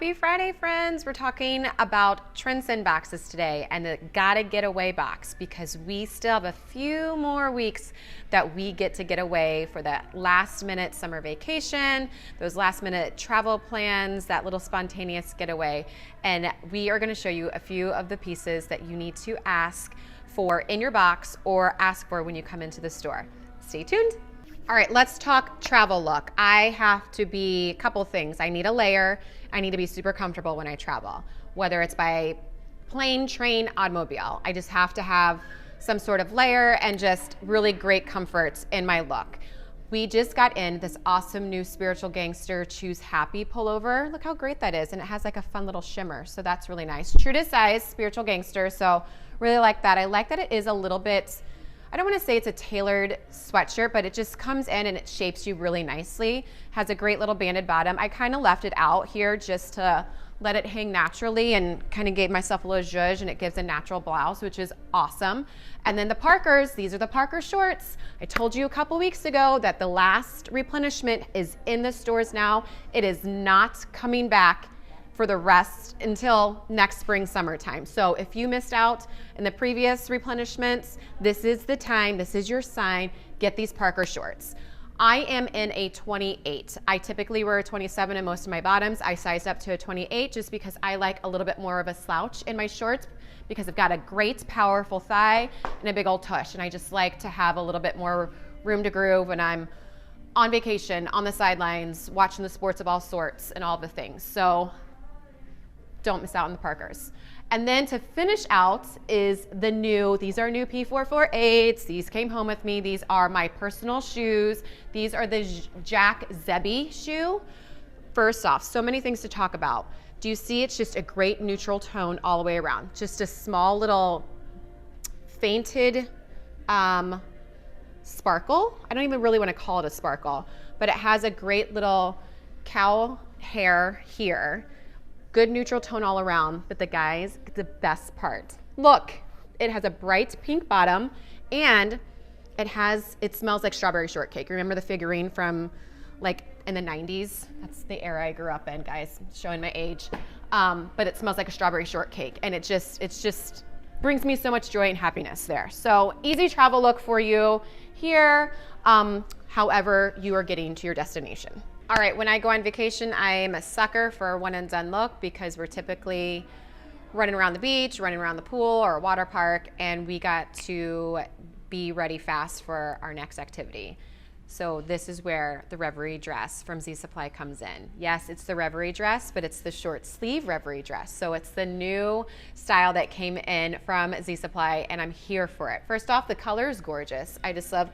Happy Friday, friends. We're talking about trends and boxes today and the Gotta Get Away box because we still have a few more weeks that we get to get away for that last minute summer vacation, those last minute travel plans, that little spontaneous getaway. And we are gonna show you a few of the pieces that you need to ask for in your box or ask for when you come into the store. Stay tuned. All right, let's talk travel look. I have to be a couple things. I need a layer. I need to be super comfortable when I travel, whether it's by plane, train, automobile. I just have to have some sort of layer and just really great comfort in my look. We just got in this awesome new Spiritual Gangster Choose Happy pullover. Look how great that is. And it has like a fun little shimmer. So that's really nice. True to size, Spiritual Gangster. So really like that. I like that it is a little bit, I don't want to say it's a tailored sweatshirt, but it just comes in and it shapes you really nicely. Has a great little banded bottom. I kind of left it out here just to let it hang naturally and kind of gave myself a little zhuzh, and it gives a natural blouse, which is awesome. And then the Parkers, these are the Parker shorts. I told you a couple weeks ago that the last replenishment is in the stores now. It is not coming back for the rest until next spring, summertime. So if you missed out in the previous replenishments, this is the time, this is your sign, get these Parker shorts. I am in a 28. I typically wear a 27 in most of my bottoms. I sized up to a 28 just because I like a little bit more of a slouch in my shorts because I've got a great powerful thigh and a big old tush. And I just like to have a little bit more room to groove when I'm on vacation, on the sidelines, watching the sports of all sorts and all the things. So don't miss out on the Parkers. And then to finish out is the new, these are new P448s. These came home with me. These are my personal shoes. These are the Jack Zebby shoe. First off, so many things to talk about. Do you see it's just a great neutral tone all the way around? Just a small little fainted sparkle. I don't even really want to call it a sparkle, but it has a great little cow hair here. Good neutral tone all around, but the guys, the best part. Look, it has a bright pink bottom and it smells like strawberry shortcake. Remember the figurine from like in the 90s? That's the era I grew up in, guys, showing my age. But it smells like a strawberry shortcake and it just brings me so much joy and happiness there. So easy travel look for you here, however you are getting to your destination. All right, when I go on vacation, I'm a sucker for a one and done look because we're typically running around the beach, running around the pool or a water park, and we got to be ready fast for our next activity. So this is where the Reverie dress from Z Supply comes in. Yes, it's the Reverie dress, but it's the short sleeve Reverie dress. So it's the new style that came in from Z Supply, and I'm here for it. First off, the color is gorgeous. I just love,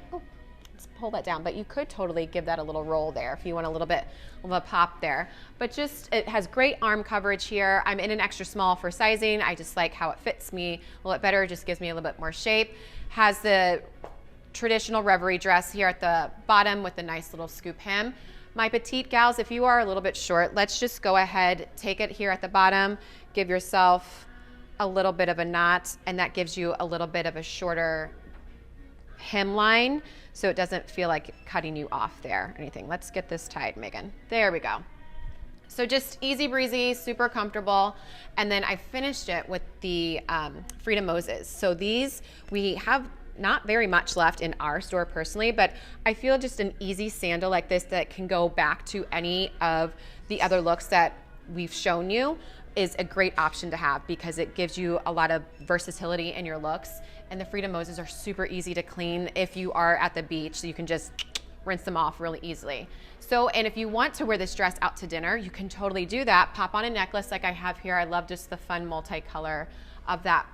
pull that down, but you could totally give that a little roll there if you want a little bit of a pop there. But just, it has great arm coverage here. I'm in an extra small for sizing. I just like how it fits me a little bit better. It just gives me a little bit more shape. Has the traditional Reverie dress here at the bottom with the nice little scoop hem. My petite gals, if you are a little bit short, let's just go ahead, take it here at the bottom, give yourself a little bit of a knot, and that gives you a little bit of a shorter hemline, so it doesn't feel like cutting you off there or anything. Let's get this tied, Megan. There we go. So just easy breezy, super comfortable. And then I finished it with the Freedom Moses. So these, we have not very much left in our store personally, but I feel just an easy sandal like this that can go back to any of the other looks that we've shown you is a great option to have because it gives you a lot of versatility in your looks. And the Freedom Moses are super easy to clean if you are at the beach, so you can just rinse them off really easily. So, and if you want to wear this dress out to dinner, you can totally do that. Pop on a necklace like I have here. I love just the fun multicolor of that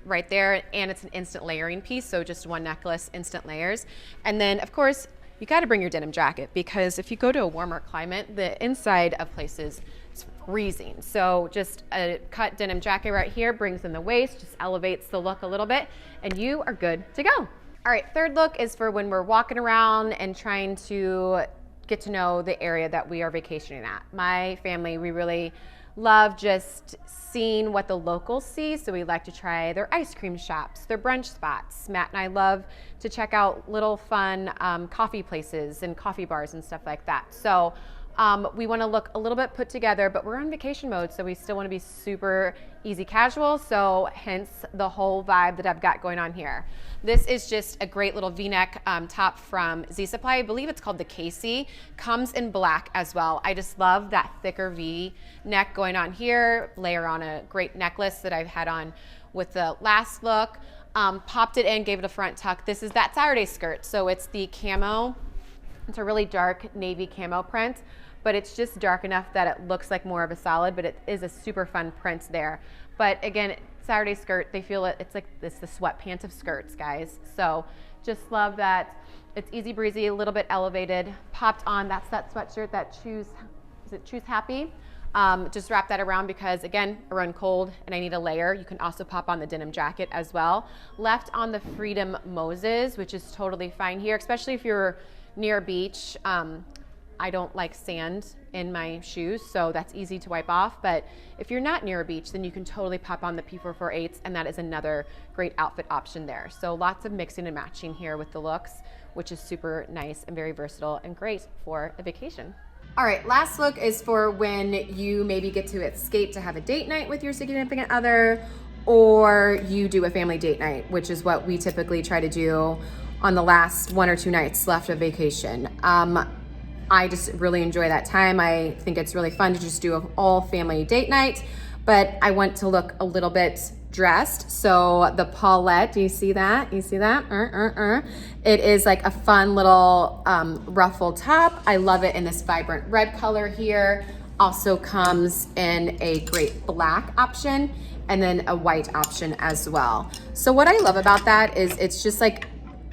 right there. And it's an instant layering piece, so just one necklace, instant layers. And then, of course, you got to bring your denim jacket because if you go to a warmer climate, the inside of places is freezing. So just a cut denim jacket right here brings in the waist, just elevates the look a little bit, and you are good to go. All right, third look is for when we're walking around and trying to get to know the area that we are vacationing at. My family, we really love just seeing what the locals see. So we like to try their ice cream shops, their brunch spots. Matt and I love to check out little fun coffee places and coffee bars and stuff like that. So We want to look a little bit put together, but we're on vacation mode, so we still want to be super easy casual, so hence the whole vibe that I've got going on here. This is just a great little V-neck top from Z Supply. I believe it's called the Casey. Comes in black as well. I just love that thicker V-neck going on here. Layer on a great necklace that I've had on with the last look. Popped it in, gave it a front tuck. This is that Saturday skirt, so it's the camo. It's a really dark navy camo print, but it's just dark enough that it looks like more of a solid, but it is a super fun print there. But again, Saturday skirt, they feel it's like the sweatpants of skirts, guys. So just love that. It's easy breezy, a little bit elevated. Popped on, that's that sweatshirt that Choose Happy. Just wrap that around because again, I run cold and I need a layer. You can also pop on the denim jacket as well. Left on the Freedom Moses, which is totally fine here, especially if you're near a beach. I don't like sand in my shoes, so that's easy to wipe off. But if you're not near a beach, then you can totally pop on the P448s, and that is another great outfit option there. So lots of mixing and matching here with the looks, which is super nice and very versatile and great for a vacation. All right, last look is for when you maybe get to escape to have a date night with your significant other, or you do a family date night, which is what we typically try to do on the last 1 or 2 nights left of vacation. I just really enjoy that time. I think it's really fun to just do an all family date night, but I want to look a little bit dressed. So the Paulette, do you see that? You see that? It is like a fun little ruffle top. I love it in this vibrant red color here. Also comes in a great black option and then a white option as well. So what I love about that is it's just like,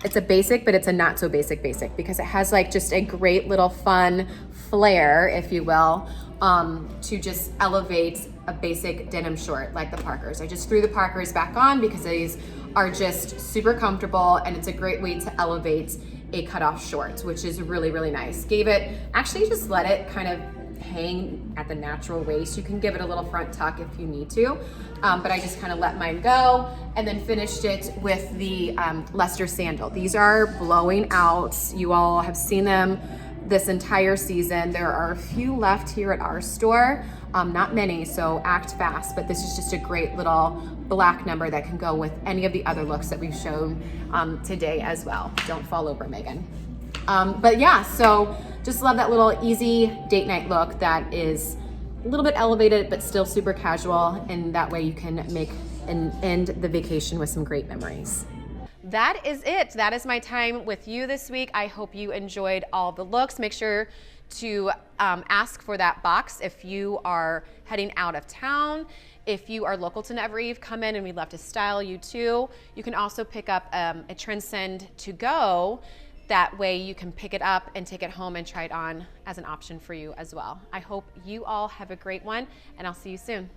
it's a basic, but it's a not so basic because it has like just a great little fun flair, if you will, to just elevate a basic denim short like the Parkers. I just threw the Parkers back on because these are just super comfortable and it's a great way to elevate a cutoff short, which is really, really nice. Actually just let it kind of hang at the natural waist. You can give it a little front tuck if you need to, but I just kind of let mine go and then finished it with the Leicester sandal. These are blowing out. You all have seen them this entire season. There are a few left here at our store, not many, so act fast, but this is just a great little black number that can go with any of the other looks that we've shown today as well. Don't fall over, Megan. But yeah, so just love that little easy date night look that is a little bit elevated, but still super casual. And that way you can make and end the vacation with some great memories. That is it. That is my time with you this week. I hope you enjoyed all the looks. Make sure to ask for that box if you are heading out of town. If you are local to Never Eve, come in and we'd love to style you too. You can also pick up a Transcend to go. That way you can pick it up and take it home and try it on as an option for you as well. I hope you all have a great one and I'll see you soon.